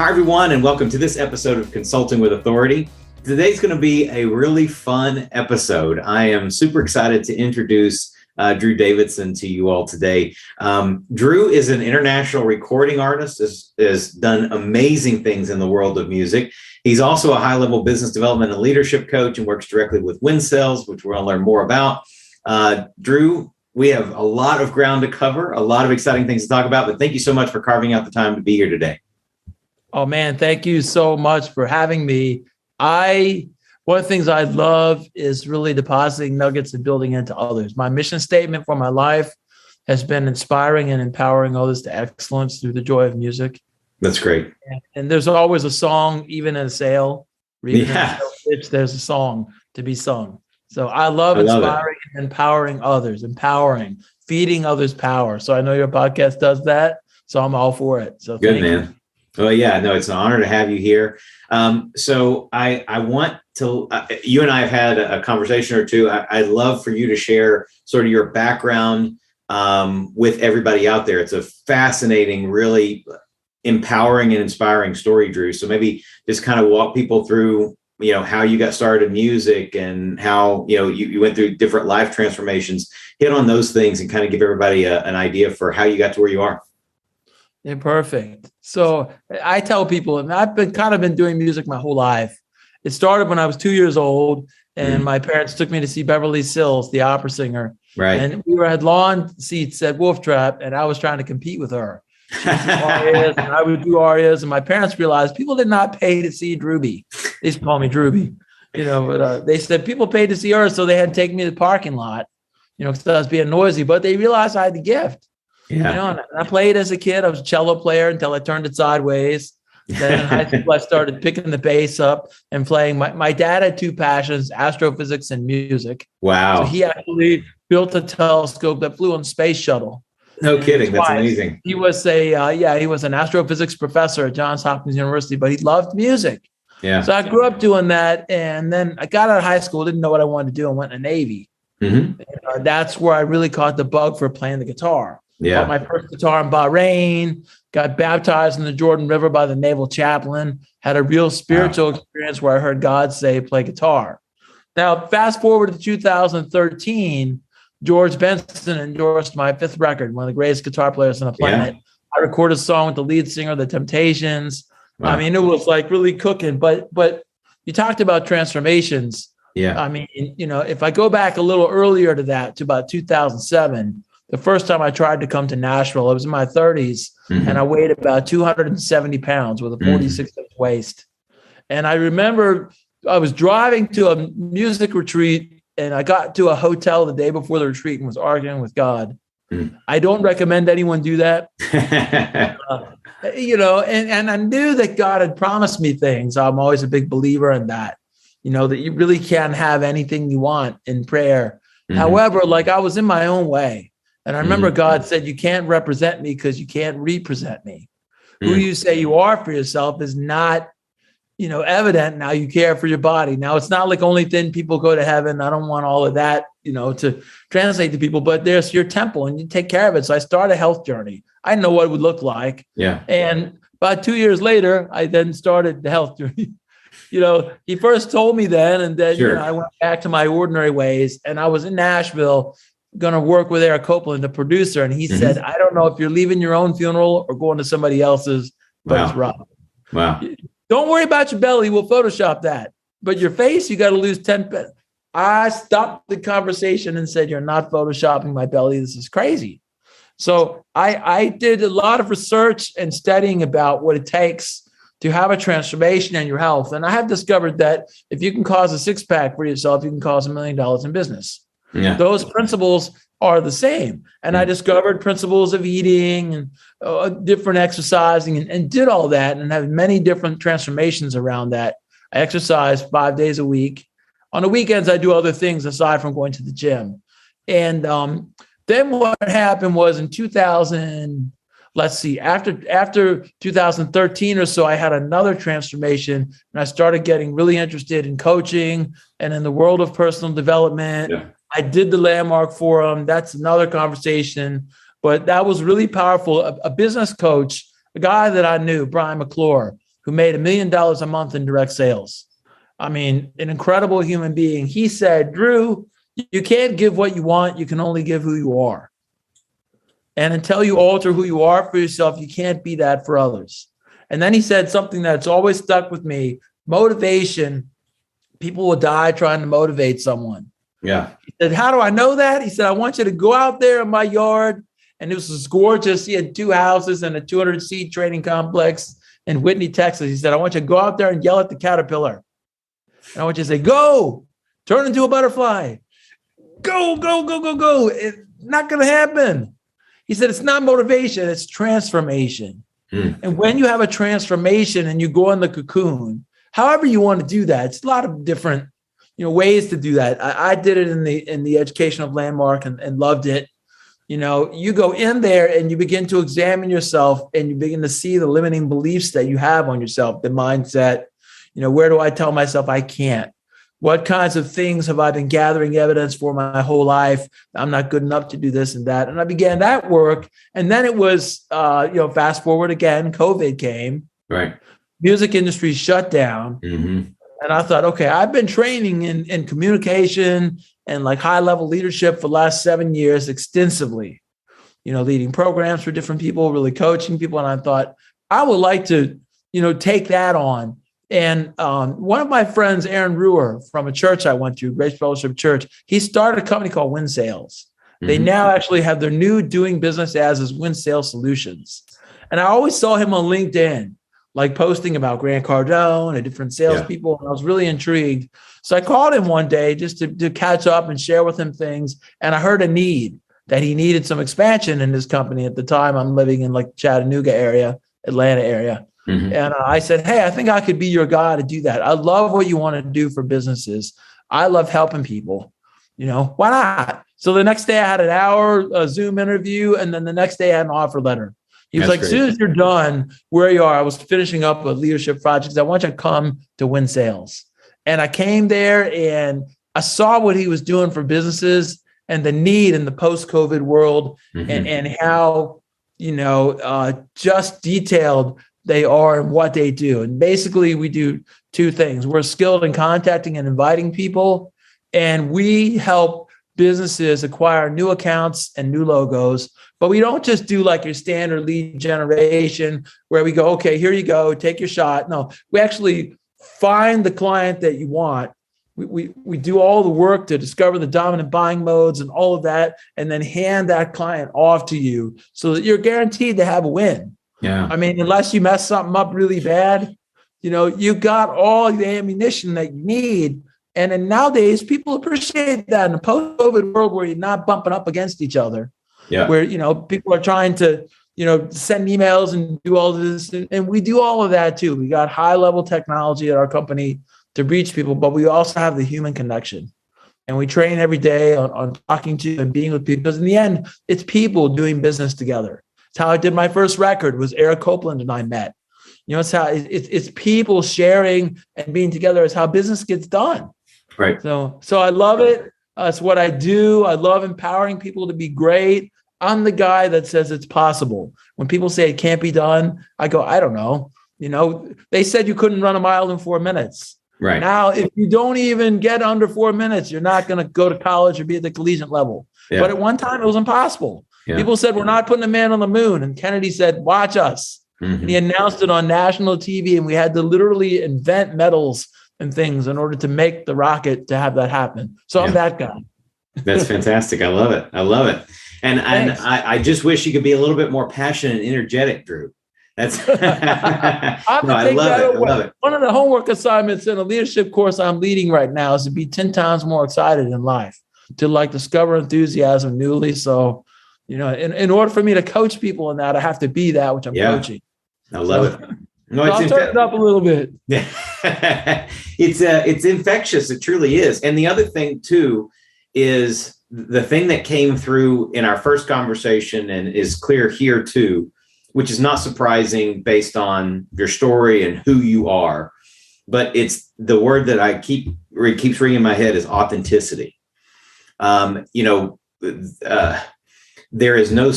Hi, everyone, and welcome to this episode of Consulting with Authority. Today's going to be a really fun episode. I am super excited to introduce Drew Davidsen to you all today. Drew is an international recording artist, has done amazing things in the world of music. He's also a high-level business development and leadership coach and works directly with Win Sales, which we're going to learn more about. Drew, we have a lot of ground to cover, a lot of exciting things to talk about, but thank you so much for carving out the time to be here today. Oh, man, thank you so much for having me. One of the things I love is really depositing nuggets and building into others. My mission statement for my life has been inspiring and empowering others to excellence through the joy of music. That's great. And there's always a song, even in a sale, or even in a sales pitch, there's a song to be sung. So I love inspiring and empowering others, feeding others power. So I know your podcast does that. So I'm all for it. So good, man. Well, yeah, no, it's an honor to have you here. So I want to, you and I have had a conversation or two. I'd love for you to share sort of your background with everybody out there. It's a fascinating, really empowering and inspiring story, Drew. So maybe just kind of walk people through, how you got started in music and how, you went through different life transformations, hit on those things and kind of give everybody an idea for how you got to where you are. Yeah, perfect. So I tell people, and I've been doing music my whole life. It started when I was 2 years old, and my parents took me to see Beverly Sills, the opera singer. Right. And we had lawn seats at Wolf Trap, and I was trying to compete with her. She would do arias, and I would do arias, and my parents realized people did not pay to see Drewby. They used to call me Drewby, but they said people paid to see her, so they had to take me to the parking lot, because I was being noisy. But they realized I had the gift. Yeah. And I played as a kid. I was a cello player until I turned it sideways. Then in high school, I started picking the bass up and playing. My dad had two passions, astrophysics and music. Wow. So he actually built a telescope that flew on space shuttle. No kidding. That's amazing. He was he was an astrophysics professor at Johns Hopkins University, but he loved music. Yeah. So I grew up doing that. And then I got out of high school, didn't know what I wanted to do, and went in the Navy. Mm-hmm. And, that's where I really caught the bug for playing the guitar. Yeah. Bought my first guitar in Bahrain, got baptized in the Jordan River by the naval chaplain, had a real spiritual experience where I heard God say, play guitar. Now, fast forward to 2013, George Benson endorsed my fifth record, one of the greatest guitar players on the planet. Yeah. I recorded a song with the lead singer of The Temptations. Wow. I mean, it was like really cooking, but you talked about transformations. Yeah. I mean, if I go back a little earlier to that, to about 2007, the first time I tried to come to Nashville, I was in my 30s, and I weighed about 270 pounds with a 46-inch waist. And I remember I was driving to a music retreat, and I got to a hotel the day before the retreat and was arguing with God. I don't recommend anyone do that. And I knew that God had promised me things. I'm always a big believer in that, that you really can't have anything you want in prayer. However, I was in my own way. And I remember God said, you can't represent me because you can't represent me. Who you say you are for yourself is not, evident. Now you care for your body. Now it's not like only thin people go to heaven. I don't want all of that, to translate to people, but there's your temple and you take care of it. So I started a health journey. I didn't know what it would look like. Yeah. And about 2 years later, I then started the health journey. He first told me then, and then I went back to my ordinary ways, and I was in Nashville going to work with Eric Copeland, the producer. And he said, I don't know if you're leaving your own funeral or going to somebody else's, but it's rough. Wow. Don't worry about your belly. We'll Photoshop that. But your face, you got to lose 10 pounds. I stopped the conversation and said, you're not Photoshopping my belly. This is crazy. So I did a lot of research and studying about what it takes to have a transformation in your health. And I have discovered that if you can cause a six-pack for yourself, you can cause $1 million in business. Yeah. Those principles are the same. And I discovered principles of eating and different exercising and did all that and have many different transformations around that. I exercise 5 days a week. On the weekends, I do other things aside from going to the gym. And then what happened was in 2000, after 2013 or so, I had another transformation and I started getting really interested in coaching and in the world of personal development. Yeah. I did the Landmark Forum. That's another conversation, but that was really powerful. A business coach, a guy that I knew, Brian McClure, who made $1 million a month in direct sales. I mean, an incredible human being. He said, Drew, you can't give what you want. You can only give who you are. And until you alter who you are for yourself, you can't be that for others. And then he said something that's always stuck with me: motivation. People will die trying to motivate someone. Yeah. He said, how do I know that? He said, I want you to go out there in my yard. And it was gorgeous. He had 2 houses and a 200-seat training complex in Whitney, Texas. He said, I want you to go out there and yell at the caterpillar. And I want you to say, go, turn into a butterfly. Go, go, go, go, go. It's not going to happen. He said, it's not motivation, it's transformation. And when you have a transformation and you go in the cocoon, however you want to do that, it's a lot of different ways to do that. I did it in the educational landmark and loved it. You go in there and you begin to examine yourself and you begin to see the limiting beliefs that you have on yourself, the mindset. Where do I tell myself I can't? What kinds of things have I been gathering evidence for my whole life? I'm not good enough to do this and that. And I began that work. And then it was, fast forward again, COVID came. Right. Music industry shut down. Mm-hmm. And I thought, okay, I've been training in communication and like high level leadership for the last 7 years extensively, leading programs for different people, really coaching people. And I thought I would like to, take that on. And one of my friends, Aaron Ruhr, from a church I went to, Grace Fellowship Church, he started a company called Win Sales. They now actually have their new doing business as Win Sales Solutions. And I always saw him on LinkedIn, like posting about Grant Cardone and different salespeople. Yeah. And I was really intrigued. So I called him one day just to catch up and share with him things. And I heard a need that he needed some expansion in his company. At the time, I'm living in like Chattanooga area, Atlanta area. And I said, hey, I think I could be your guy to do that. I love what you want to do for businesses. I love helping people. Why not? So the next day I had an hour Zoom interview. And then the next day I had an offer letter. He was like, as soon as you're done where you are, I was finishing up a leadership project. I want you to come to Win Sales. And I came there and I saw what he was doing for businesses and the need in the post-COVID world and how, just detailed they are and what they do. And basically we do 2 things. We're skilled in contacting and inviting people, and we help businesses acquire new accounts and new logos. But we don't just do like your standard lead generation where we go, okay, here you go, take your shot. No, we actually find the client that you want. We do all the work to discover the dominant buying modes and all of that, and then hand that client off to you so that you're guaranteed to have a win. Yeah. I mean, unless you mess something up really bad, you got all the ammunition that you need. And then nowadays, people appreciate that in a post-COVID world where you're not bumping up against each other. Yeah. Where, people are trying to, send emails and do all this. And we do all of that too. We got high-level technology at our company to reach people, but we also have the human connection. And we train every day on talking to and being with people. Because in the end, it's people doing business together. It's how I did my first record was Eric Copeland and I met. It's how it's people sharing and being together. It's how business gets done. Right. So I love it. It's what I do. I love empowering people to be great. I'm the guy that says it's possible. When people say it can't be done, I go, I don't know. They said you couldn't run a mile in 4 minutes. Right. Now, if you don't even get under 4 minutes, you're not going to go to college or be at the collegiate level. Yeah. But at one time, it was impossible. Yeah. People said, we're not putting a man on the moon. And Kennedy said, watch us. And he announced it on national TV. And we had to literally invent metals and things in order to make the rocket to have that happen. So I'm that guy. That's fantastic. I love it. I love it. And I just wish you could be a little bit more passionate and energetic, Drew. That's I love it. One of the homework assignments in a leadership course I'm leading right now is to be 10 times more excited in life, to like discover enthusiasm newly. So, in order for me to coach people in that, I have to be that which I'm coaching. I love it. No, I'll turn it up a little bit. Yeah. It's infectious. It truly is. And the other thing too is the thing that came through in our first conversation and is clear here too, which is not surprising based on your story and who you are, but it's the word that keeps ringing in my head is authenticity. There is no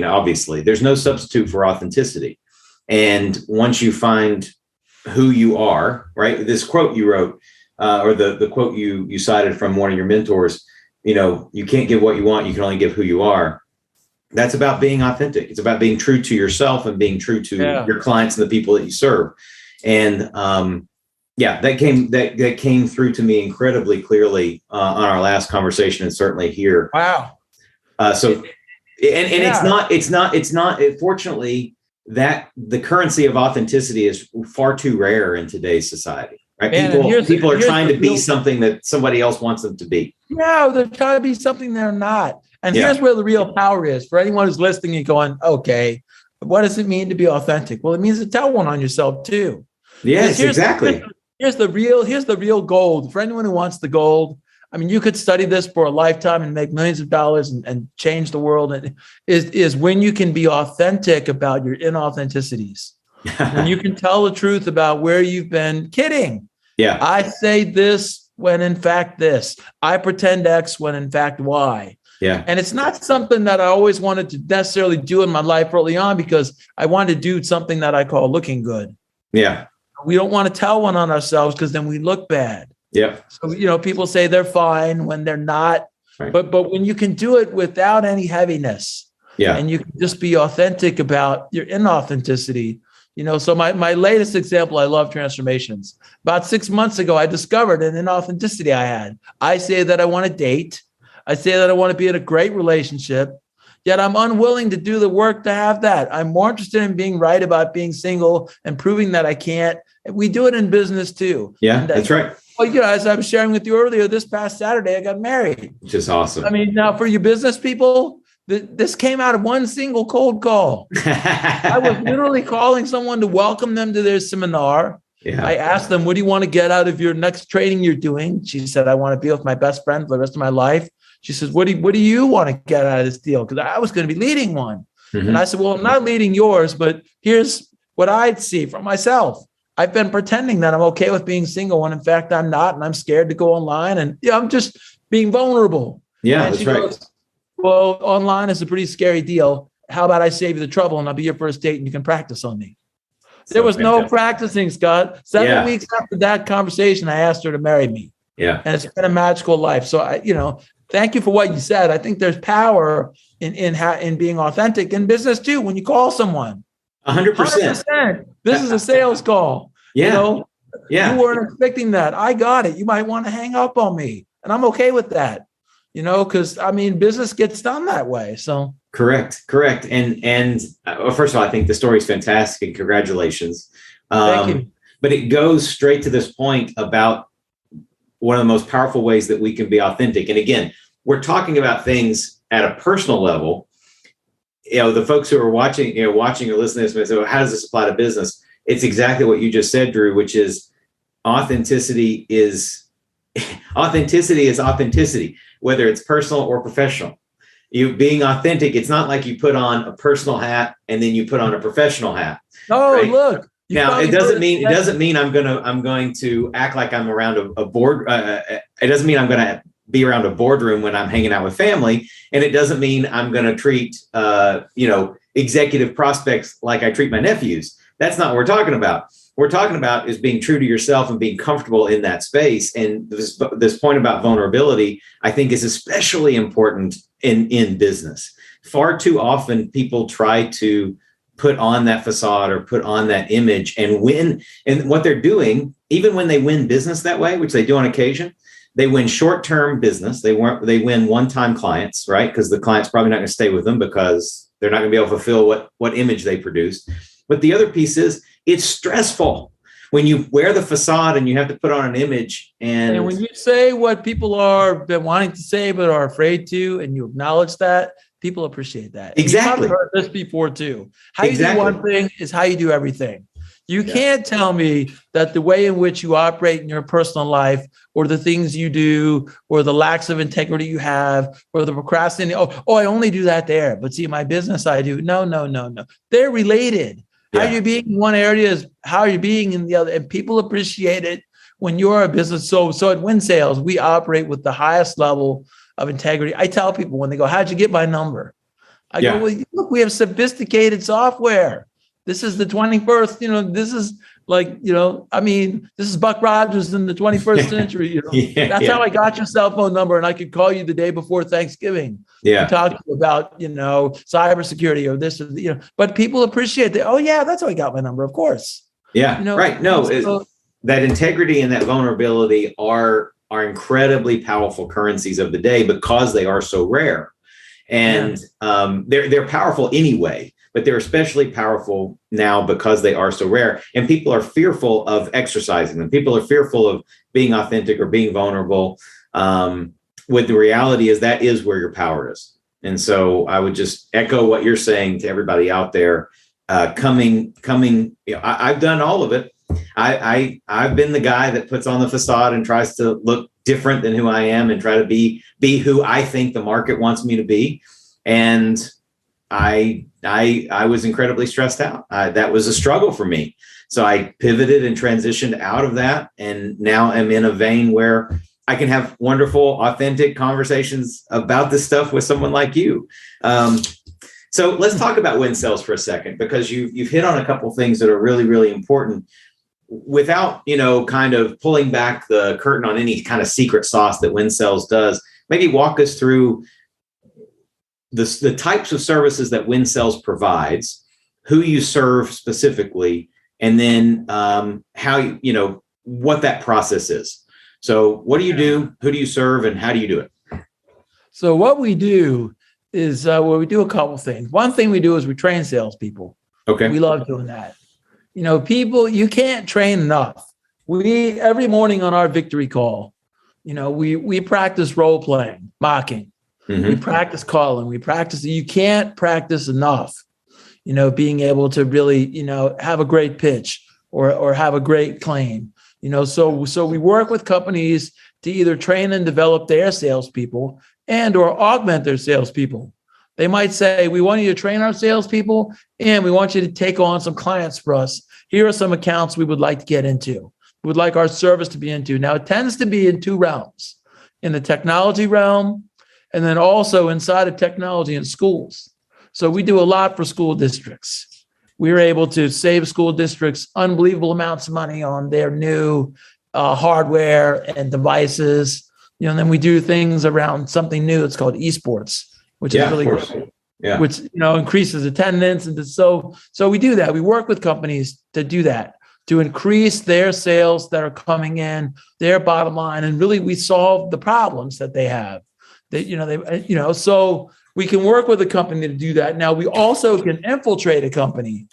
obviously there's no substitute for authenticity. And once you find who you are, right? This quote you wrote, or the quote you cited from one of your mentors, you can't give what you want, you can only give who you are. That's about being authentic. It's about being true to yourself and being true to your clients and the people that you serve. And that came through to me incredibly clearly on our last conversation, and certainly here. Wow. It's not. Fortunately, that the currency of authenticity is far too rare in today's society. Right? People are trying to be something that somebody else wants them to be. No, they're trying to be something they're not. And here's where the real power is for anyone who's listening and going, okay, what does it mean to be authentic? Well, it means to tell one on yourself too. Yes, exactly. Here's the real gold. For anyone who wants the gold, I mean, you could study this for a lifetime and make millions of dollars and change the world. And is when you can be authentic about your inauthenticities. When you can tell the truth about where you've been kidding. Yeah. I say this when in fact this. I pretend X when in fact Y. Yeah. And it's not something that I always wanted to necessarily do in my life early on, because I wanted to do something that I call looking good. Yeah. We don't want to tell one on ourselves because then we look bad. Yeah. So, people say they're fine when they're not. Right. But when you can do it without any heaviness, and you can just be authentic about your inauthenticity, so my latest example, I love transformations. About 6 months ago, I discovered an inauthenticity I had. I say that I want to date. I say that I want to be in a great relationship, yet I'm unwilling to do the work to have that. I'm more interested in being right about being single and proving that I can't. We do it in business too. Yeah, that's right. Well, as I was sharing with you earlier, this past Saturday, I got married. Which is awesome. I mean, now for you business people, this came out of one single cold call. I was literally calling someone to welcome them to their seminar. Yeah. I asked them, what do you want to get out of your next training you're doing? She said, I want to be with my best friend for the rest of my life. She says, what do you want to get out of this deal? Because I was going to be leading one. Mm-hmm. And I said, well, I'm not leading yours, but here's what I'd see for myself. I've been pretending that I'm okay with being single when in fact I'm not, and I'm scared to go online, and I'm just being vulnerable. Yeah, and that's right. Goes, well, online is a pretty scary deal. How about I save you the trouble and I'll be your first date and you can practice on me? There was no practicing, Scott. 7 weeks after that conversation, I asked her to marry me. Yeah. And it's been a magical life. So thank you for what you said. I think there's power in being authentic in business too. When you call someone, 100%. This is a sales call. Yeah. You weren't expecting that. I got it. You might want to hang up on me, and I'm okay with that. Because business gets done that way. So correct. And first of all, I think the story is fantastic, and congratulations. Thank you. But it goes straight to this point about one of the most powerful ways that we can be authentic. And again, we're talking about things at a personal level. The folks who are watching or listening to this, say, well, how does this apply to business? It's exactly what you just said, Drew, which is authenticity is authenticity, whether it's personal or professional. You being authentic, it's not like you put on a personal hat and then you put on a professional hat. Oh, right? Look. Now it doesn't mean I'm going to act like I'm around a board. It doesn't mean I'm going to be around a boardroom when I'm hanging out with family, and it doesn't mean I'm going to treat executive prospects like I treat my nephews. That's not what we're talking about. What we're talking about is being true to yourself and being comfortable in that space. And this point about vulnerability, I think, is especially important in business. Far too often, people try to put on that facade or put on that image and win. And what they're doing, even when they win business that way, which they do on occasion, they win short-term business. They win one-time clients, right? Because the client's probably not going to stay with them because they're not going to be able to fulfill what image they produce. But the other piece is it's stressful when you wear the facade and you have to put on an image. And when you say what people are been wanting to say but are afraid to, and you acknowledge that, people appreciate that. Exactly. You've heard this before too. How you do one thing is how you do everything. You can't tell me that the way in which you operate in your personal life, or the things you do, or the lacks of integrity you have, or the procrastinating, I only do that there. But see, my business, I do. No. They're related. Yeah. How you're being in one area is how you're being in the other. And people appreciate it when you're a business. So at Win Sales, we operate with the highest level of integrity. I tell people when they go, how'd you get my number? I go, well, look, we have sophisticated software. This is the 21st, this is like, this is Buck Rogers in the 21st century. That's how I got your cell phone number, and I could call you the day before Thanksgiving. And talk to you about, cybersecurity or this, but people appreciate that. Oh yeah, that's how I got my number. Of course. Yeah. Right. No, that integrity and that vulnerability are incredibly powerful currencies of the day because they are so rare. And they're powerful anyway, but they're especially powerful now because they are so rare. And people are fearful of exercising them. People are fearful of being authentic or being vulnerable. With the reality is that is where your power is. And so I would just echo what you're saying to everybody out there. I've done all of it. I've been the guy that puts on the facade and tries to look different than who I am and try to be who I think the market wants me to be. And I was incredibly stressed out. That was a struggle for me. So I pivoted and transitioned out of that. And now I'm in a vein where I can have wonderful, authentic conversations about this stuff with someone like you. So let's talk about win sales for a second, because you've hit on a couple of things that are really, really important. Without, kind of pulling back the curtain on any kind of secret sauce that win sales does, maybe walk us through the types of services that win sales provides, who you serve specifically, and then how, what that process is. So what do you do? Who do you serve, and how do you do it? So what we do is we do a couple things. One thing we do is we train salespeople. Okay. We love doing that. People, you can't train enough. We, every morning on our victory call, we practice role playing, mocking. Mm-hmm. We practice calling. You can't practice enough, being able to really, have a great pitch or have a great claim. So we work with companies to either train and develop their salespeople and or augment their salespeople. They might say, we want you to train our salespeople and we want you to take on some clients for us. Here are some accounts we would like to get into. We would like our service to be into. Now, it tends to be in two realms, in the technology realm, and then also inside of technology in schools. So we do a lot for school districts. We're able to save school districts unbelievable amounts of money on their new hardware and devices. And then we do things around something new. It's called esports, which is really great. Yeah. Which increases attendance, and so we do that. We work with companies to do that, to increase their sales that are coming in, their bottom line, and really we solve the problems that they have. So we can work with a company to do that. Now we also can infiltrate a company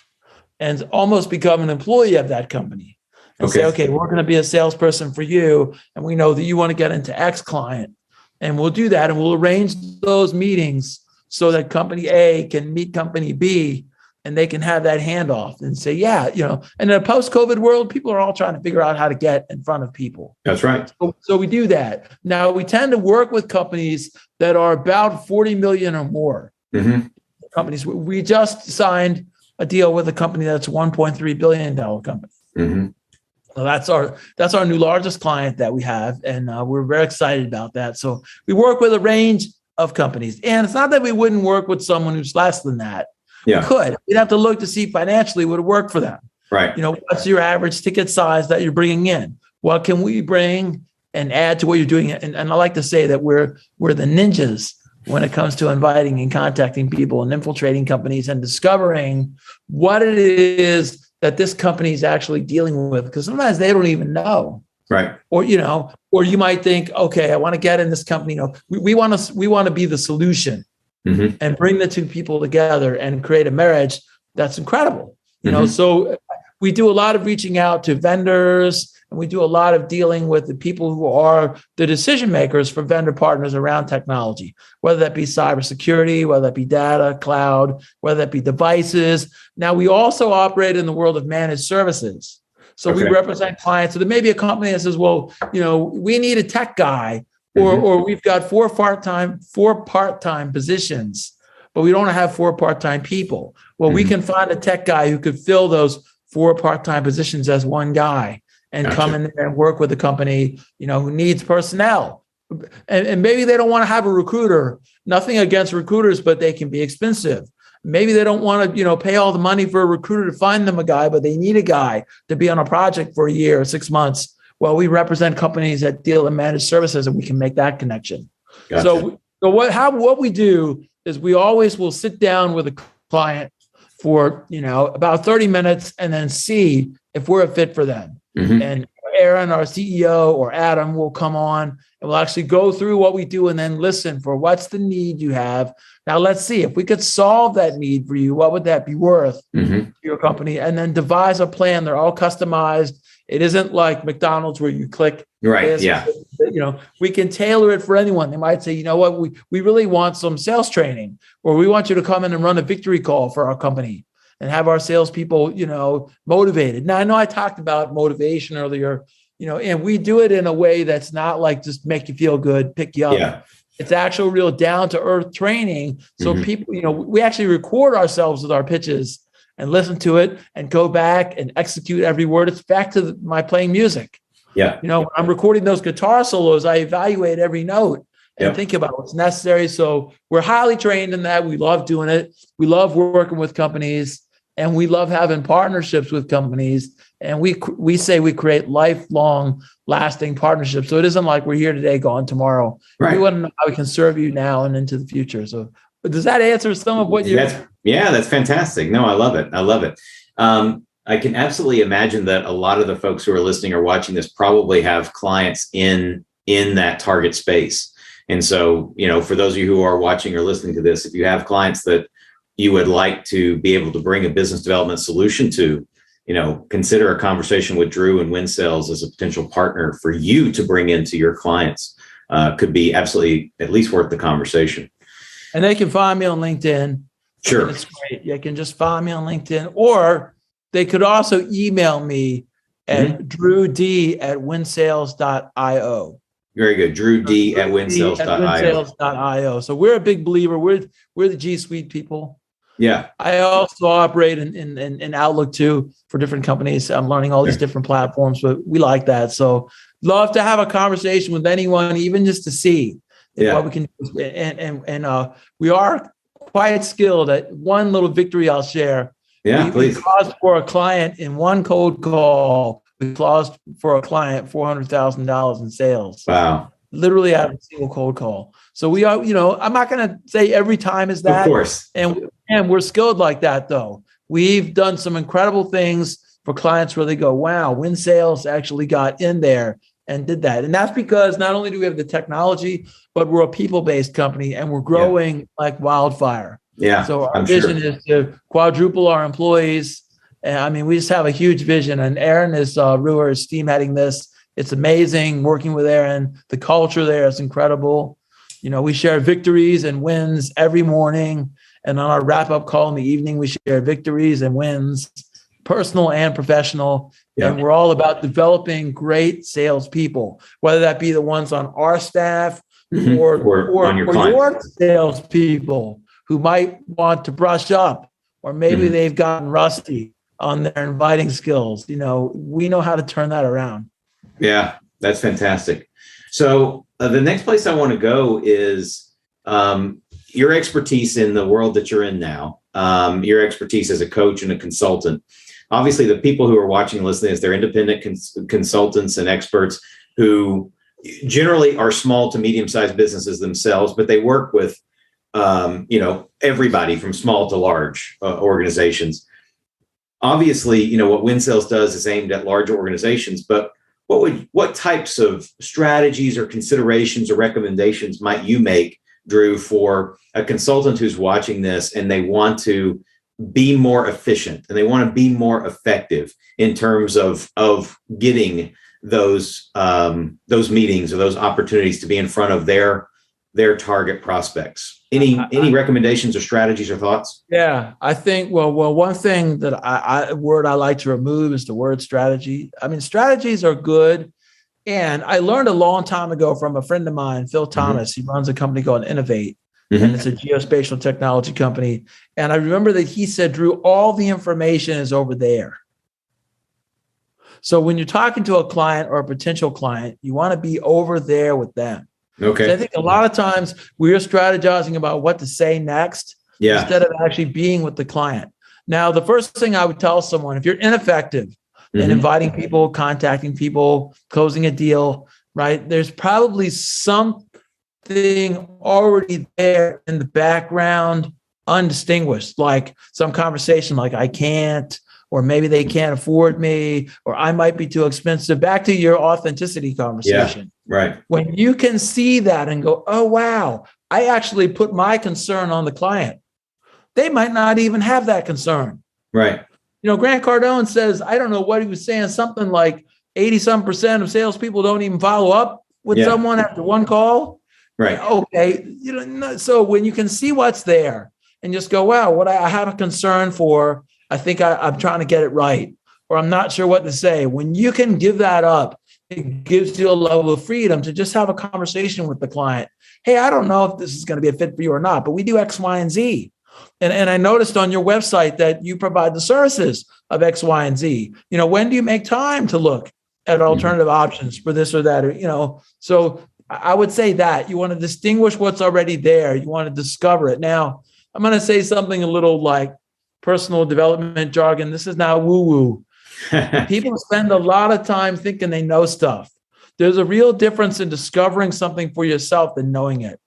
and almost become an employee of that company and say, okay, we're going to be a salesperson for you, and we know that you want to get into X client, and we'll do that, and we'll arrange those meetings so that company A can meet company B, and they can have that handoff and say, and in a post-COVID world, people are all trying to figure out how to get in front of people. That's right. So we do that. Now we tend to work with companies that are about 40 million or more. Mm-hmm. Companies. We just signed a deal with a company that's $1.3 billion company. Mm-hmm. Well, that's our new largest client that we have, and we're very excited about that. So we work with a range of companies, and it's not that we wouldn't work with someone who's less than that. Yeah. We could. We'd have to look to see financially would it work for them. Right. What's your average ticket size that you're bringing in? What can we bring and add to what you're doing? And I like to say that we're the ninjas when it comes to inviting and contacting people and infiltrating companies and discovering what it is that this company is actually dealing with, because sometimes they don't even know. Right. Or you might think, okay, I want to get in this company. We want to be the solution. Mm-hmm. And bring the two people together and create a marriage that's incredible. So we do a lot of reaching out to vendors, and we do a lot of dealing with the people who are the decision makers for vendor partners around technology, whether that be cybersecurity, whether that be data, cloud, whether that be devices. Now, we also operate in the world of managed services. So we represent clients. So there may be a company that says, well, we need a tech guy. Or we've got four part-time positions, but we don't have 4 part-time people. Well, we can find a tech guy who could fill those 4 part-time positions as one guy and come in there and work with a company, who needs personnel. And maybe they don't want to have a recruiter. Nothing against recruiters, but they can be expensive. maybe they don't want to, pay all the money for a recruiter to find them a guy, but they need a guy to be on a project for a year or 6 months. Well, we represent companies that deal in managed services, and we can make that connection. Gotcha. So what we do is we always will sit down with a client for, about 30 minutes and then see if we're a fit for them. Mm-hmm. And Aaron, our CEO, or Adam will come on and we'll actually go through what we do and then listen for what's the need you have. Now, let's see if we could solve that need for you. What would that be worth to your company? And then devise a plan. They're all customized. It isn't like McDonald's where you click. Right. This, Yeah. We can tailor it for anyone. They might say, you know what, we really want some sales training, or we want you to come in and run a victory call for our company and have our salespeople, motivated. Now, I know I talked about motivation earlier, and we do it in a way that's not like just make you feel good, pick you up. Yeah. It's actual real down to earth training. So people, we actually record ourselves with our pitches and listen to it and go back and execute every word. It's back to my playing music. Yeah. When I'm recording those guitar solos, I evaluate every note and think about what's necessary. So we're highly trained in that. We love doing it. We love working with companies, and we love having partnerships with companies. And we say we create lifelong, lasting partnerships. So it isn't like we're here today, gone tomorrow. Right. We want to know how we can serve you now and into the future. So does that answer some of what you're? That's fantastic. No, I love it. I can absolutely imagine that a lot of the folks who are listening or watching this probably have clients in that target space. And so, for those of you who are watching or listening to this, if you have clients that you would like to be able to bring a business development solution to, consider a conversation with Drew and Win Sales as a potential partner for you to bring into your clients. Could be absolutely at least worth the conversation. And they can find me on LinkedIn. Sure. It's great. You can just find me on LinkedIn, or they could also email me at drewd@winsales.io. Very good. drewd@winsales.io. So we're a big believer. We're the G Suite people. Yeah. I also operate in Outlook too for different companies. I'm learning all these different platforms, but we like that. So love to have a conversation with anyone, even just to see what we can do. And we are quite skilled at one little victory I'll share. Yeah, please. We closed for a client in one cold call. We closed for a client $400,000 in sales. Wow. Literally out of a single cold call. So we are, I'm not going to say every time is that. Of course. And we're skilled like that, though. We've done some incredible things for clients where they go, wow, Win Sales actually got in there and did that. And that's because not only do we have the technology, but we're a people-based company and we're growing like wildfire. Yeah. So our vision is to quadruple our employees. And we just have a huge vision. And Aaron is Ruhr is team heading this. It's amazing working with Aaron. The culture there is incredible. We share victories and wins every morning. And on our wrap-up call in the evening, we share victories and wins, personal and professional. Yeah. And we're all about developing great salespeople, whether that be the ones on our staff or your salespeople who might want to brush up, or maybe they've gotten rusty on their inviting skills. We know how to turn that around. Yeah, that's fantastic. So the next place I want to go is your expertise in the world that you're in now, your expertise as a coach and a consultant. Obviously, the people who are watching and listening, they're independent consultants and experts who generally are small to medium-sized businesses themselves, but they work with everybody from small to large organizations. Obviously, what Win Sales does is aimed at large organizations, but what types of strategies or considerations or recommendations might you make, Drew, for a consultant who's watching this and they want to be more efficient and they want to be more effective in terms of getting those meetings or those opportunities to be in front of their target prospects? Any recommendations or strategies or thoughts? Yeah, I think, one thing that I like to remove is the word strategy. Strategies are good. And I learned a long time ago from a friend of mine, Phil Thomas. He runs a company called Innovate, and it's a geospatial technology company. And I remember that he said, Drew, all the information is over there. So when you're talking to a client or a potential client, you want to be over there with them. Okay. So I think a lot of times we're strategizing about what to say next. instead of actually being with the client. Now, the first thing I would tell someone, if you're ineffective in inviting people, contacting people, closing a deal, right, there's probably something already there in the background, undistinguished, like some conversation like I can't, or maybe they can't afford me, or I might be too expensive. Back to your authenticity conversation. Yeah, right. When you can see that and go, oh, wow, I actually put my concern on the client. They might not even have that concern. Right. Grant Cardone says, I don't know what he was saying, something like 80% of salespeople don't even follow up with someone after one call. Right. Okay. So when you can see what's there and just go, wow, what I have a concern for, I think I'm trying to get it right, or I'm not sure what to say. When you can give that up, it gives you a level of freedom to just have a conversation with the client. Hey, I don't know if this is going to be a fit for you or not, but we do X, Y, and Z. And I noticed on your website that you provide the services of X, Y, and Z. When do you make time to look at alternative options for this or that? So I would say that you want to distinguish what's already there. You want to discover it. Now, I'm going to say something a little like personal development jargon. This is now woo-woo. People spend a lot of time thinking they know stuff. There's a real difference in discovering something for yourself than knowing it.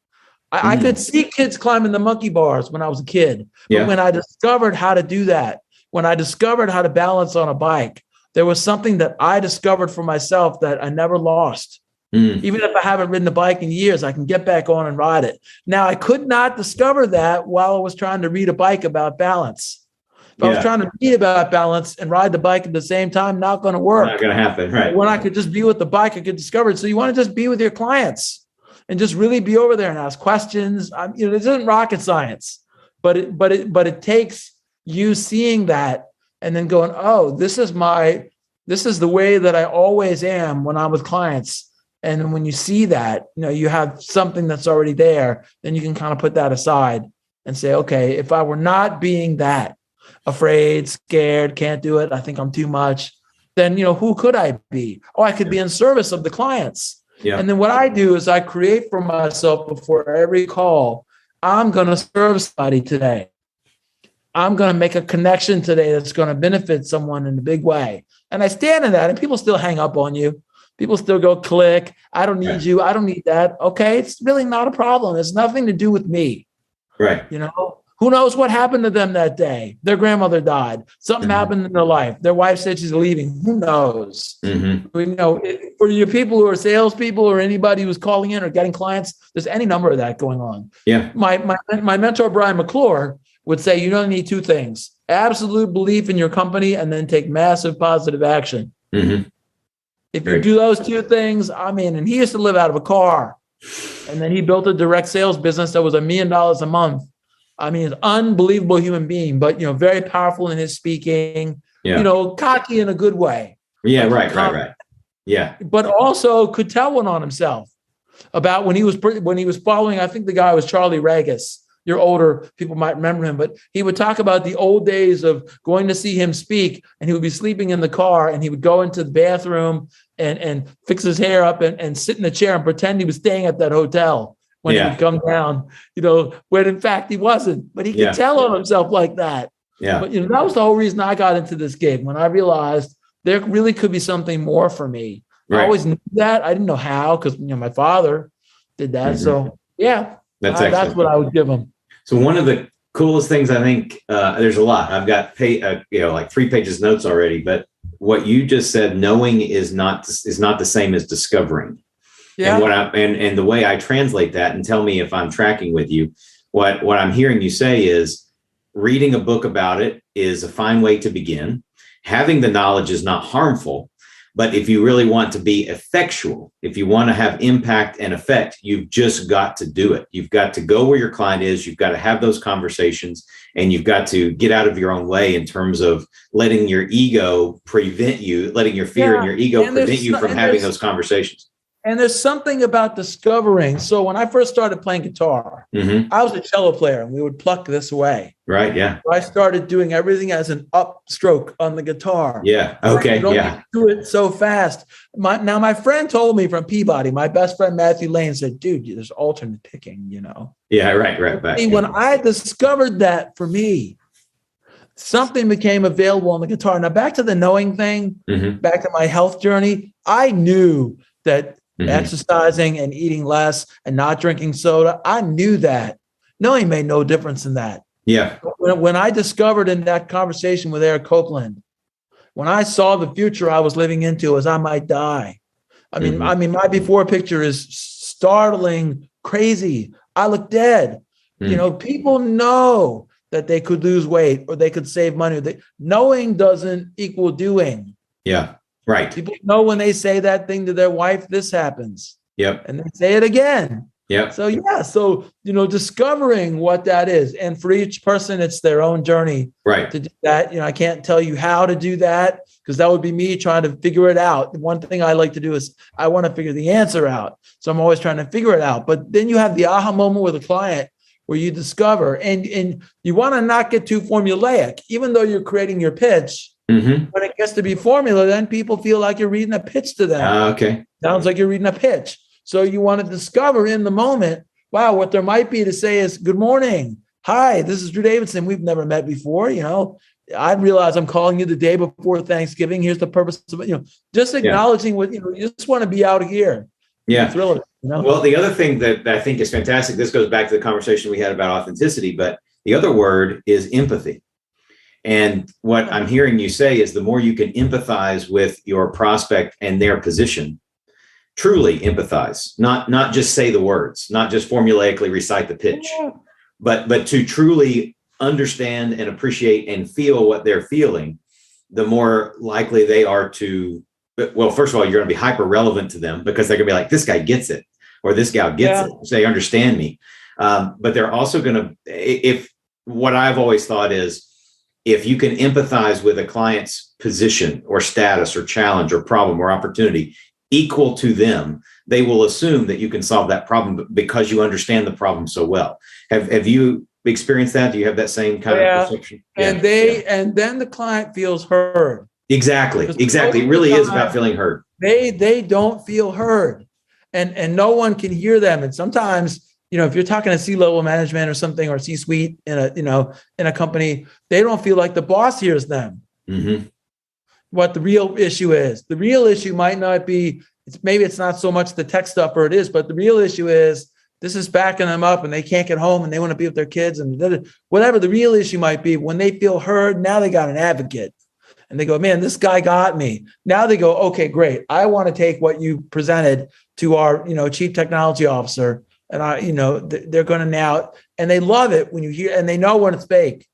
I could see kids climbing the monkey bars when I was a kid. But when I discovered how to do that, when I discovered how to balance on a bike, there was something that I discovered for myself that I never lost. Even if I haven't ridden a bike in years, I can get back on and ride it. Now, I could not discover that while I was trying to read a bike about balance. If I was trying to read about balance and ride the bike at the same time, not going to work. Not going to happen, right? When I could just be with the bike, I could discover it. So you want to just be with your clients and just really be over there and ask questions. It isn't rocket science, but it takes you seeing that and then going, oh, this is the way that I always am when I'm with clients. And when you see that, you have something that's already there, then you can kind of put that aside and say, okay, if I were not being that, afraid, scared, can't do it, I think I'm too much, then, who could I be? Oh, I could be in service of the clients. Yeah. And then what I do is I create for myself before every call, I'm going to serve somebody today. I'm going to make a connection today that's going to benefit someone in a big way. And I stand in that, and people still hang up on you. People still go, click. I don't need you. I don't need that. Okay. It's really not a problem. It's nothing to do with me. Right. Who knows what happened to them that day? Their grandmother died. Something happened in their life. Their wife said she's leaving. Who knows? For your people who are salespeople or anybody who's calling in or getting clients, there's any number of that going on. Yeah. My mentor, Brian McClure, would say you only need two things: absolute belief in your company and then take massive positive action. If you do those two things, and he used to live out of a car, and then he built a direct sales business that was $1 million a month. An unbelievable human being, but, very powerful in his speaking, cocky in a good way. Yeah. Right. Yeah. But also could tell one on himself about when he was following, I think the guy was Charlie Regis. You're older, people might remember him, but he would talk about the old days of going to see him speak, and he would be sleeping in the car, and he would go into the bathroom and fix his hair up and sit in a chair and pretend he was staying at that hotel when he would come down, when in fact he wasn't, but he could tell on himself like that. Yeah. But, that was the whole reason I got into this gig, when I realized there really could be something more for me. Right. I always knew that. I didn't know how, because, my father did that. So that's what I would give him. So one of the coolest things, I think, there's a lot. I've got like 3 pages notes already, but what you just said, knowing is not the same as discovering. Yeah. And the way I translate that, and tell me if I'm tracking with you, what I'm hearing you say is reading a book about it is a fine way to begin. Having the knowledge is not harmful. But if you really want to be effectual, if you want to have impact and effect, you've just got to do it. You've got to go where your client is. You've got to have those conversations, and you've got to get out of your own way in terms of letting your ego prevent you, letting your fear and your ego prevent you from having those conversations. And there's something about discovering. So when I first started playing guitar, I was a cello player and we would pluck this way. Right. Yeah. So I started doing everything as an upstroke on the guitar. Yeah. Okay. Yeah. Do it so fast. My friend told me from Peabody, my best friend Matthew Lane said, dude, there's alternate picking, Yeah. Right. Back. When I discovered that for me, something became available on the guitar. Now back to the knowing thing, back to my health journey, I knew that exercising and eating less and not drinking soda, I knew that. Knowing made no difference in that. Yeah. When I discovered in that conversation with Eric Copeland, when I saw the future I was living into as I might die, I mean, my before picture is startling, crazy. I look dead. People know that they could lose weight or they could save money. Knowing doesn't equal doing. Yeah. Right. People know when they say that thing to their wife, this happens. Yep. And they say it again. Yep. So, discovering what that is. And for each person, it's their own journey to do that. I can't tell you how to do that because that would be me trying to figure it out. One thing I like to do is I want to figure the answer out. So I'm always trying to figure it out. But then you have the aha moment with a client where you discover and you want to not get too formulaic, even though you're creating your pitch. When it gets to be formula, then people feel like you're reading a pitch to them. Okay. Sounds like you're reading a pitch. So you want to discover in the moment, wow, what there might be to say is, good morning. Hi, this is Drew Davidsen. We've never met before. I realize I'm calling you the day before Thanksgiving. Here's the purpose of it. Just acknowledging what, you just want to be out here. Yeah. Thriller, Well, the other thing that I think is fantastic, this goes back to the conversation we had about authenticity, but the other word is empathy. And what I'm hearing you say is the more you can empathize with your prospect and their position, truly empathize, not just say the words, not just formulaically recite the pitch, but to truly understand and appreciate and feel what they're feeling, the more likely they are to, well, first of all, you're going to be hyper relevant to them because they're going to be like, this guy gets it, or this gal gets it. So they understand me. But they're also going to, if what I've always thought is, if you can empathize with a client's position or status or challenge or problem or opportunity equal to them, they will assume that you can solve that problem because you understand the problem so well. Have you experienced that? Do you have that same kind of perception? And and then the client feels heard. Exactly. It really is about feeling heard. They don't feel heard, and no one can hear them. And sometimes, if you're talking to C-level management or something, or C-suite in a company, they don't feel like the boss hears them. What the real issue is. The real issue might not be, maybe it's not so much the tech stuff, or it is, but the real issue is this is backing them up and they can't get home and they want to be with their kids and whatever the real issue might be. When they feel heard, now they got an advocate and they go, man, this guy got me. Now they go, okay, great. I want to take what you presented to our, chief technology officer. And they're going to now, and they love it when you hear, and they know when it's fake.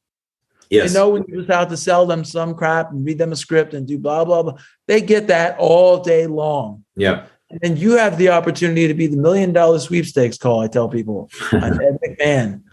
Yes. They know when you're just out to sell them some crap and read them a script and do blah, blah, blah. They get that all day long. Yeah. And you have the opportunity to be the $1 million sweepstakes call. I tell people, I'm Ed McMahon,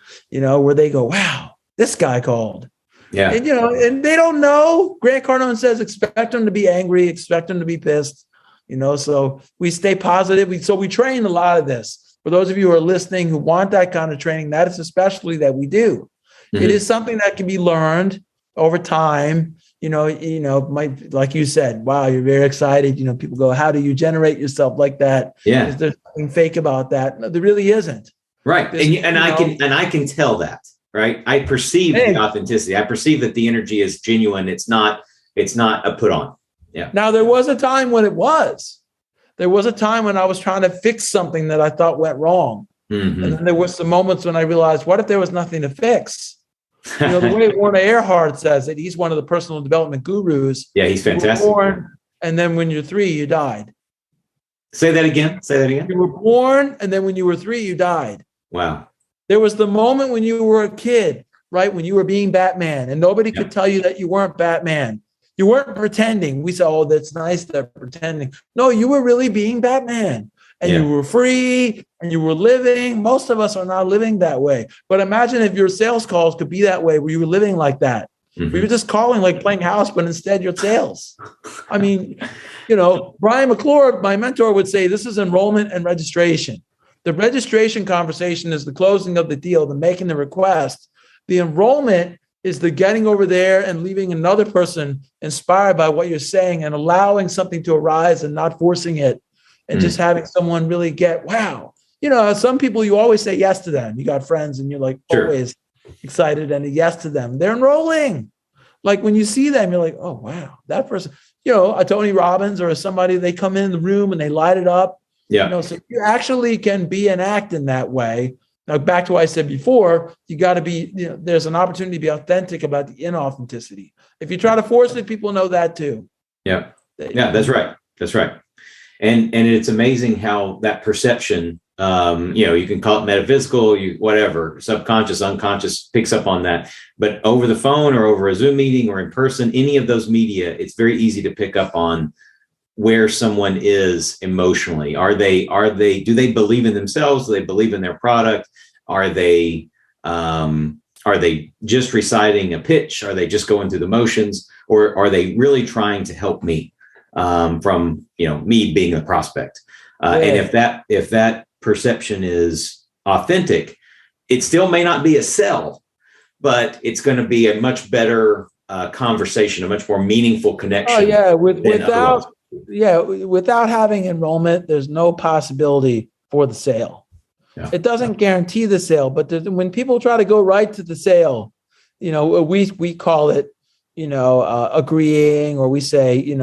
where they go, wow, this guy called. Yeah. And, and they don't know. Grant Cardone says, expect them to be angry, expect them to be pissed, so we stay positive. So we train a lot of this. For those of you who are listening who want that kind of training, that is especially that we do. It is something that can be learned over time. Like you said, wow, you're very excited. People go, how do you generate yourself like that? Yeah. Is there something fake about that? No, there really isn't. Right. I can tell that, right? I perceive the authenticity. I perceive that the energy is genuine. It's not a put on. Yeah. Now there was a time when it was. There was a time when I was trying to fix something that I thought went wrong. And then there were some moments when I realized, what if there was nothing to fix? The way Werner Erhard says it, he's one of the personal development gurus. Yeah, he's fantastic. You were born, and then when you're 3, you died. Say that again. You were born, and then when you were 3, you died. Wow. There was the moment when you were a kid, right? When you were being Batman, and nobody could tell you that you weren't Batman. You weren't pretending. We said, oh, that's nice, they're pretending. No, you were really being Batman. And you were free and you were living. Most of us are not living that way. But imagine if your sales calls could be that way, where you were living like that. We were just calling like playing house, but instead you're sales. I mean, Brian McClure, my mentor, would say this is enrollment and registration. The registration conversation is the closing of the deal, the making the request. The enrollment is the getting over there and leaving another person inspired by what you're saying and allowing something to arise and not forcing it and just having someone really get, wow. Some people, you always say yes to them. You got friends and you're like always excited and a yes to them. They're enrolling. Like when you see them, you're like, oh, wow, that person, a Tony Robbins or somebody, they come in the room and they light it up. Yeah. So you actually can be and act in that way. Now, back to what I said before, you got to be, there's an opportunity to be authentic about the inauthenticity. If you try to force it, people know that too. Yeah. Yeah, that's right. That's right. And it's amazing how that perception, you can call it metaphysical, whatever, subconscious, unconscious picks up on that. But over the phone or over a Zoom meeting or in person, any of those media, it's very easy to pick up on where someone is emotionally. Do they believe in themselves? Do they believe in their product? Are they just reciting a pitch? Are they just going through the motions, or are they really trying to help me from me being a prospect? And if that perception is authentic, it still may not be a sell, but it's going to be a much better conversation, a much more meaningful connection. Oh yeah, without having enrollment, there's no possibility for the sale. Yeah. It doesn't guarantee the sale, but when people try to go right to the sale, we call it, agreeing, or we say,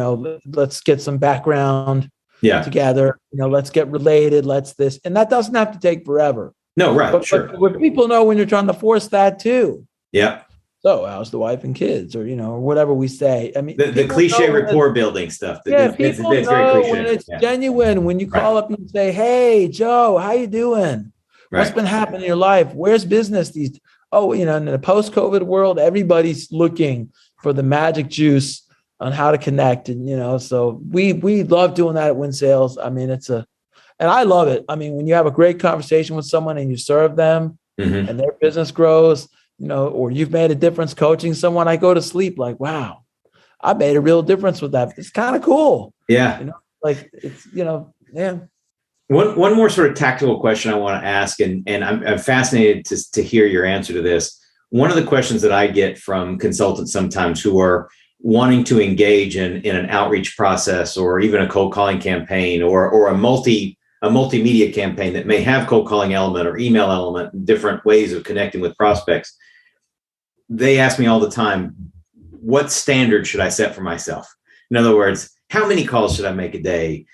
let's get some background together, let's get related, and that doesn't have to take forever. No, right. But what people know when you're trying to force that too. Yeah. So how's the wife and kids, or or whatever we say. I mean, the cliche rapport building stuff. People know when it's genuine. When you call up and say, "Hey, Joe, how you doing? What's been happening in your life? Where's business these?" In the post-COVID world, everybody's looking for the magic juice on how to connect, and so we love doing that at Win Sales. I mean, and I love it. I mean, when you have a great conversation with someone and you serve them, and their business grows. Or you've made a difference coaching someone, I go to sleep like, wow, I made a real difference with that. It's kind of cool. Yeah. It's, yeah. One more sort of tactical question I want to ask, and I'm fascinated to hear your answer to this. One of the questions that I get from consultants sometimes who are wanting to engage in an outreach process, or even a cold calling campaign, or a multimedia campaign that may have cold calling element or email element, different ways of connecting with prospects. They ask me all the time, what standard should I set for myself? In other words, how many calls should I make a day?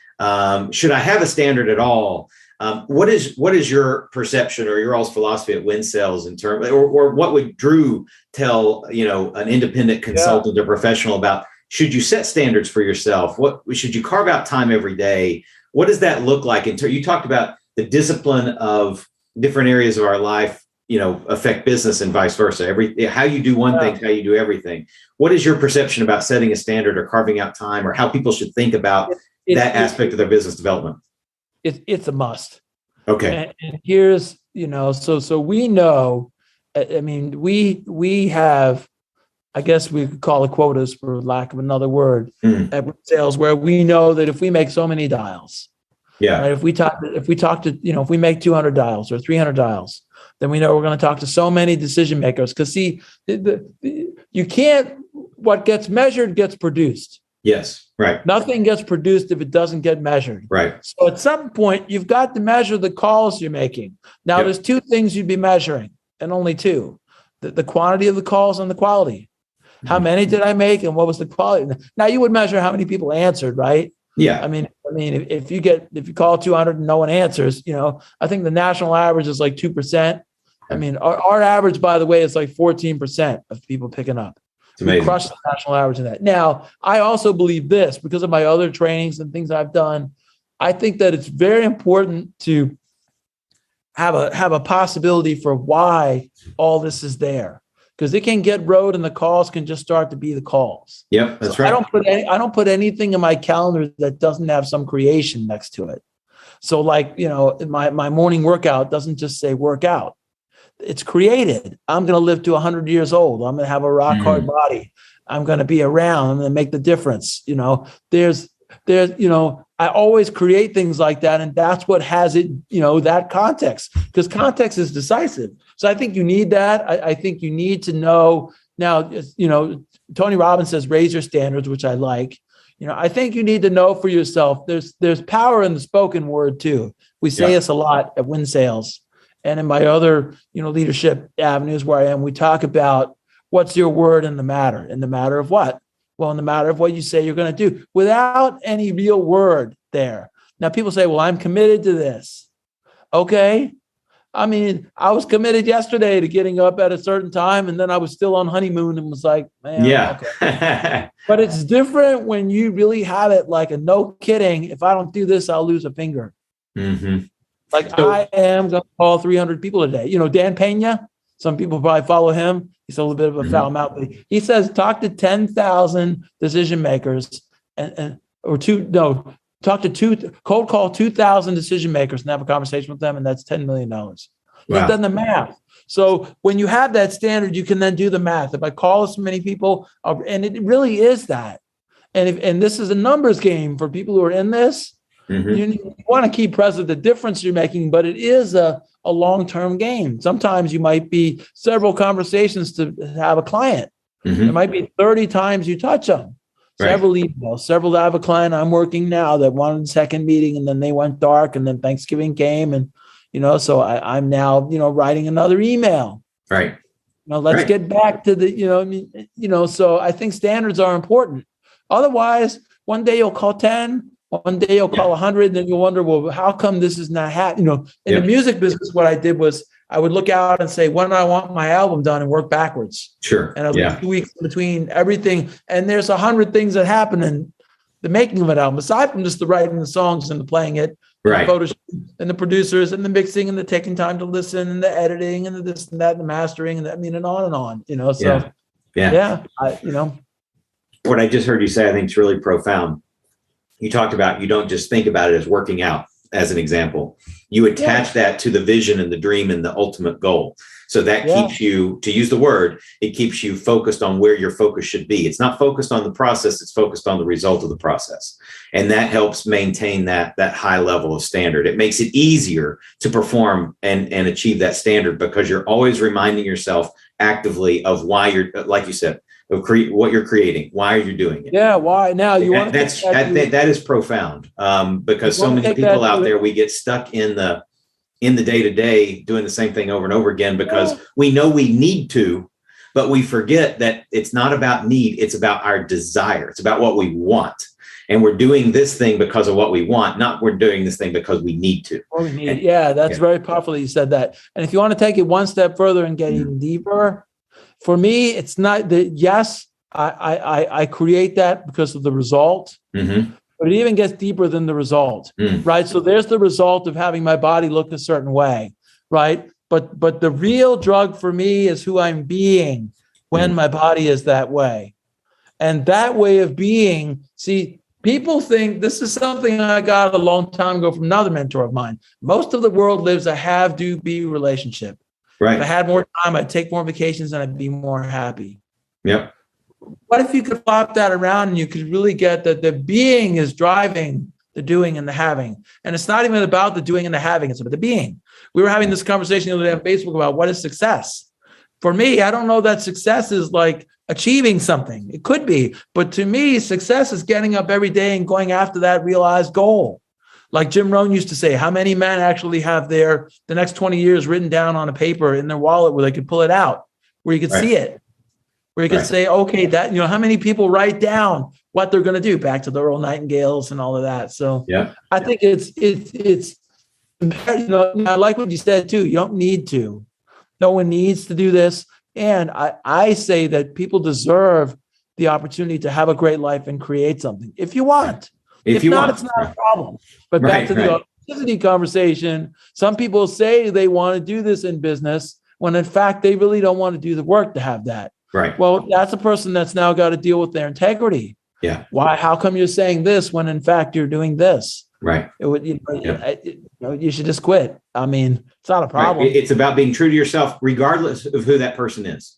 Should I have a standard at all? What is your perception or your all's philosophy at Win Sales in terms, or what would Drew tell, an independent consultant or professional about? Should you set standards for yourself? What should you carve out time every day? What does that look like? You talked about the discipline of different areas of our life, affect business and vice versa. How you do one thing, how you do everything. What is your perception about setting a standard or carving out time, or how people should think about that aspect of their business development? It's a must. Okay. And here's, so we know, I mean, we have, I guess we could call it quotas for lack of another word, at sales, where we know that if we make so many dials, right, if we make 200 dials or 300 dials, then we know we're going to talk to so many decision makers. Because you can't, what gets measured gets produced. Yes, right. Nothing gets produced if it doesn't get measured. Right. So at some point, you've got to measure the calls you're making. Now, there's two things you'd be measuring, and only two: the quantity of the calls and the quality. How many did I make, and what was the quality? Now, you would measure how many people answered, right? Yeah. I mean, if you call 200 and no one answers, I think the national average is like 2%. I mean, our average, by the way, is like 14% of people picking up. We crushed the national average in that. Now, I also believe this because of my other trainings and things I've done. I think that it's very important to have a possibility for why all this is there, because it can get rote and the calls can just start to be the calls. Yep, that's right. I don't put anything in my calendar that doesn't have some creation next to it. So, like, my morning workout doesn't just say workout. It's created. I'm going to live to 100 years old. I'm going to have a rock hard body. I'm going to be around. I'm going to make the difference. There's, I always create things like that. And that's what has it, that context, because context is decisive. So I think you need that. I think you need to know now, Tony Robbins says, raise your standards, which I like. I think you need to know for yourself, there's power in the spoken word too. We say this a lot at Win Sales and in my other, leadership avenues where I am, we talk about what's your word in the matter. In the matter of what? Well, in the matter of what you say you're going to do without any real word there. Now people say, well, I'm committed to this. Okay. I mean, I was committed yesterday to getting up at a certain time, and then I was still on honeymoon and was like, man, okay. But it's different when you really have it like a no kidding. If I don't do this, I'll lose a finger. Mm-hmm. I am going to call 300 people a day. Dan Pena, some people probably follow him. He's a little bit of a foul mouth. But he says, talk to 10,000 decision makers cold call 2,000 decision makers and have a conversation with them. And that's $10 million. Wow. He's done the math. So when you have that standard, you can then do the math. If I call as many people, and it really is that. And this is a numbers game for people who are in this. You want to keep present the difference you're making, but it is a long-term game. Sometimes you might be several conversations to have a client. There might be 30 times you touch them. Several emails, I have a client I'm working now that wanted a second meeting, and then they went dark, and then Thanksgiving came, and so I'm now writing another email. Right. Let's get back to the so I think standards are important. Otherwise, one day you'll call 10, one day you'll call 100, then you'll wonder, well, how come this is not happening? In the music business, what I did was I would look out and say, when do I want my album done, and work backwards. Sure. And I was 2 weeks between everything. And there's 100 things that happen in the making of an album, aside from just the writing the songs and the playing it, and the photos and the producers and the mixing and the taking time to listen and the editing and the this and that and the mastering and and on and on. What I just heard you say, I think is really profound. You talked about, you don't just think about it as working out, as an example. You attach that to the vision and the dream and the ultimate goal. So that keeps you, to use the word, it keeps you focused on where your focus should be. It's not focused on the process, it's focused on the result of the process. And that helps maintain that high level of standard. It makes it easier to perform and achieve that standard, because you're always reminding yourself actively of why you're, like you said, of what you're creating. Why are you doing it? Yeah, why? Now you want to that is profound, because so many people out there, we get stuck in the day-to-day doing the same thing over and over again, because we know we need to, but we forget that it's not about need, it's about our desire. It's about what we want. And we're doing this thing because of what we want, not we're doing this thing because we need to. That's very powerful that you said that. And if you want to take it one step further and get even deeper, for me, it's not that, yes, I create that because of the result, but it even gets deeper than the result, right? So there's the result of having my body look a certain way, right? But the real drug for me is who I'm being when my body is that way. And that way of being, see, people think, this is something I got a long time ago from another mentor of mine. Most of the world lives a have, do, be relationship. Right. If I had more time, I'd take more vacations and I'd be more happy. Yep. What if you could flop that around and you could really get that the being is driving the doing and the having? And it's not even about the doing and the having, it's about the being. We were having this conversation the other day on Facebook about what is success. For me, I don't know that success is like achieving something. It could be, but to me, success is getting up every day and going after that realized goal. Like Jim Rohn used to say, how many men actually have the next 20 years written down on a paper in their wallet where they could pull it out, where you could see it, where you could say, okay, that, how many people write down what they're going to do, back to the Earl Nightingales and all of that. So I think it's I like what you said too. You don't need to. No one needs to do this. And I say that people deserve the opportunity to have a great life and create something if you want. If not, it's not a problem. But back to the authenticity conversation, some people say they want to do this in business when in fact they really don't want to do the work to have that. Right. Well, that's a person that's now got to deal with their integrity. Yeah. Why? How come you're saying this when in fact you're doing this? Right. It would, you should just quit. I mean, it's not a problem. Right. It's about being true to yourself, regardless of who that person is.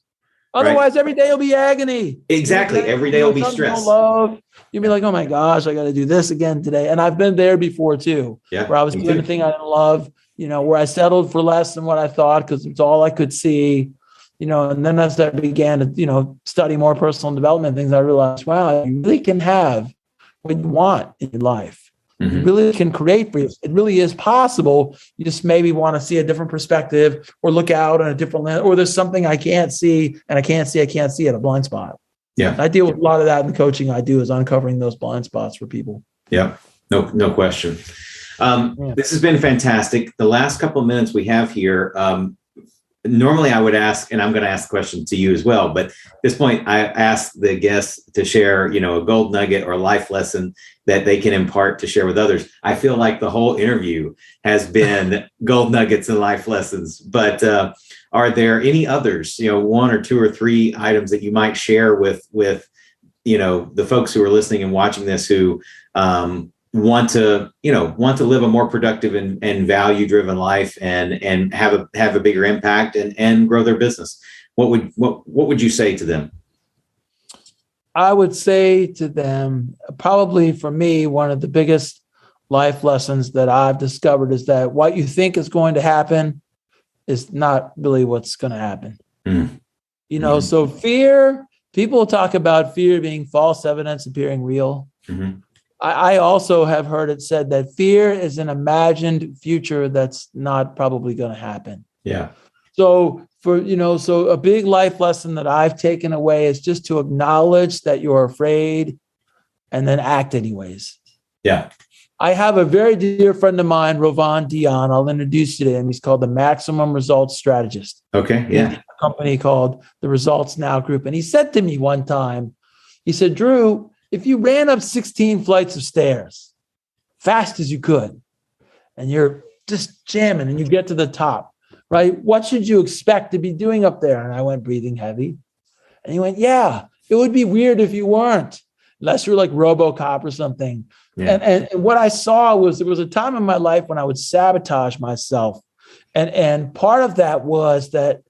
Otherwise, right? every day will be agony. Exactly. Every day will be stress. You'll be like, oh my gosh, I got to do this again today. And I've been there before too, where I was doing a thing I didn't love, where I settled for less than what I thought because it's all I could see, and then as I began to, study more personal development things, I realized, wow, you really can have what you want in your life. You really can create for you. It really is possible. You just maybe want to see a different perspective or look out on a different lens, or there's something I can't see and I can't see at a blind spot. Yeah. And I deal with a lot of that in the coaching I do, is uncovering those blind spots for people. Yeah. No question. This has been fantastic. The last couple of minutes we have here, normally I would ask, and I'm going to ask the question to you as well, but at this point I ask the guests to share, a gold nugget or a life lesson that they can impart to share with others. I feel like the whole interview has been gold nuggets and life lessons, but are there any others, one or two or three items that you might share with the folks who are listening and watching this who want to live a more productive and value-driven life and have a bigger impact and grow their business? What would you say to them? I would say to them, probably for me, one of the biggest life lessons that I've discovered is that what you think is going to happen is not really what's going to happen. So fear, people talk about fear being false evidence appearing real. I also have heard it said that fear is an imagined future that's not probably going to happen. Yeah. So so a big life lesson that I've taken away is just to acknowledge that you're afraid and then act anyways. Yeah. I have a very dear friend of mine, Rovan Dion. I'll introduce you to him. He's called the Maximum Results Strategist. Okay. Yeah. A company called the Results Now Group. And he said to me one time, he said, Drew, if you ran up 16 flights of stairs fast as you could, and you're just jamming and you get to the top, right? What should you expect to be doing up there? And I went, breathing heavy. And he went, yeah, it would be weird if you weren't, unless you're like RoboCop or something. Yeah. And what I saw was there was a time in my life when I would sabotage myself. And part of that was that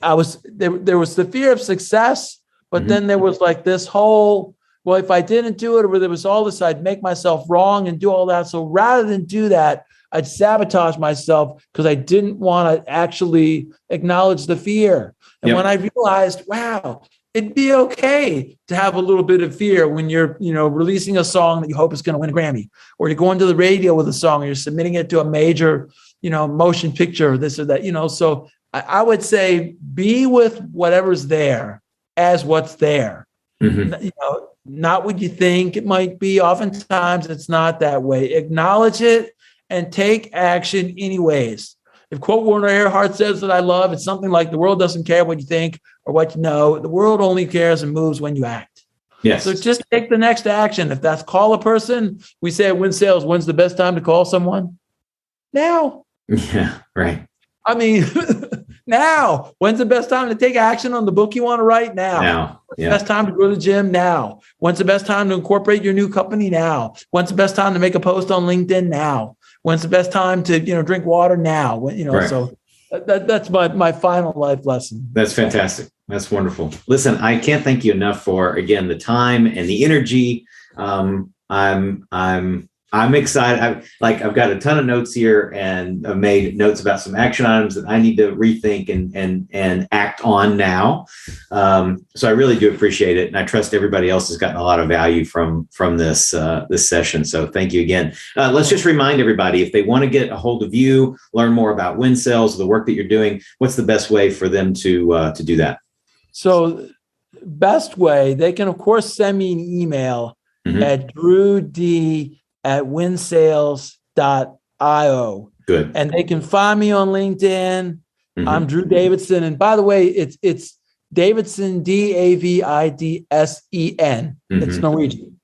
I was there was the fear of success, but then there was like this whole, well, if I didn't do it, or there was all this, I'd make myself wrong and do all that. So rather than do that, I'd sabotage myself because I didn't want to actually acknowledge the fear. And when I realized, wow, it'd be okay to have a little bit of fear when you're, releasing a song that you hope is going to win a Grammy, or you're going to the radio with a song, or you're submitting it to a major, motion picture, this or that, So I would say be with whatever's there as what's there. Not what you think it might be. Oftentimes it's not that way. Acknowledge it and take action anyways. If quote Werner Erhard says that I love, it's something like the world doesn't care what you think or what you know. The world only cares and moves when you act. Yes. So just take the next action. If that's call a person, we say at Win Sales, when's the best time to call someone? Now. Yeah, right. I mean, now. When's the best time to take action on the book you want to write? Now. Now. Yeah. Best time to go to the gym? Now. When's the best time to incorporate your new company? Now. When's the best time to make a post on LinkedIn? Now. When's the best time to, drink water? Now. Right. So that's my final life lesson. That's fantastic. That's wonderful. Listen, I can't thank you enough for, again, the time and the energy. I'm excited. I've got a ton of notes here, and I've made notes about some action items that I need to rethink and act on now. So I really do appreciate it, and I trust everybody else has gotten a lot of value from this session. So thank you again. Let's just remind everybody, if they want to get a hold of you, learn more about Win Sales, the work that you're doing, what's the best way for them to do that? So best way, they can of course send me an email at drewd@winsales.io. Good. And they can find me on LinkedIn. I'm Drew Davidsen. And by the way, it's Davidsen, Davidsen. It's Norwegian.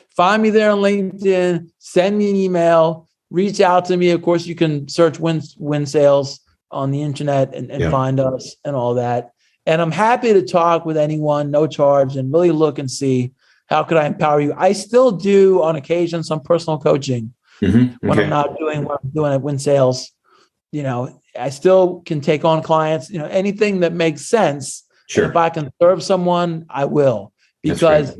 Find me there on LinkedIn, send me an email, reach out to me. Of course, you can search Win Sales on the internet and find us and all that. And I'm happy to talk with anyone, no charge, and really look and see How could I empower you? I still do on occasion some personal coaching when I'm not doing what I'm doing at Win Sales. I still can take on clients, anything that makes sense. Sure. And if I can serve someone, I will, because,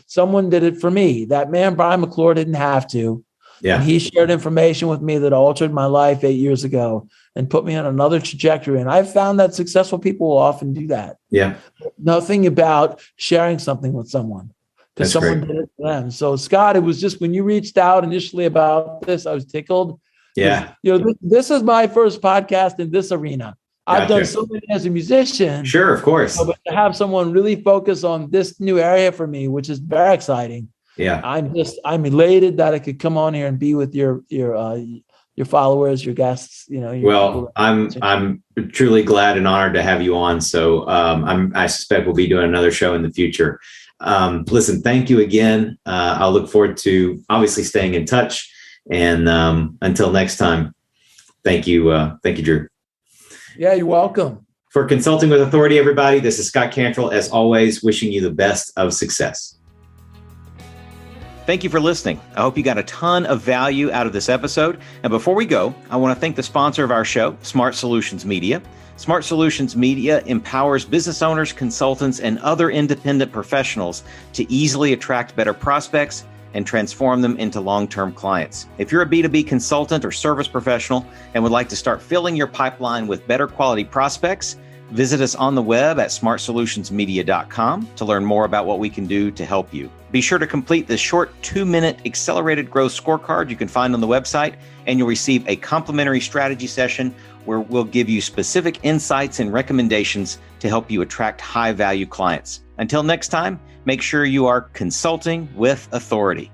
someone did it for me. That man, Brian McClure, didn't have to. Yeah. And he shared information with me that altered my life 8 years ago and put me on another trajectory. And I've found that successful people will often do that. Yeah. Nothing about sharing something with someone because someone did it for them. So Scott, it was just when you reached out initially about this, I was tickled. Yeah. This is my first podcast in this arena. Gotcha. I've done so many as a musician. Sure, of course. But to have someone really focus on this new area for me, which is very exciting. Yeah. I'm elated that I could come on here and be with your followers, your guests, Well, I'm truly glad and honored to have you on. So I suspect we'll be doing another show in the future. Listen, thank you again. I'll look forward to obviously staying in touch. And until next time, thank you. Thank you, Drew. Yeah, you're welcome. For Consulting with Authority, everybody, this is Scott Cantrell, as always, wishing you the best of success. Thank you for listening. I hope you got a ton of value out of this episode. And before we go, I want to thank the sponsor of our show, Smart Solutions Media. Smart Solutions Media empowers business owners, consultants, and other independent professionals to easily attract better prospects and transform them into long-term clients. If you're a B2B consultant or service professional and would like to start filling your pipeline with better quality prospects, visit us on the web at smartsolutionsmedia.com to learn more about what we can do to help you. Be sure to complete the short 2-minute accelerated growth scorecard you can find on the website, and you'll receive a complimentary strategy session where we'll give you specific insights and recommendations to help you attract high-value clients. Until next time, make sure you are consulting with authority.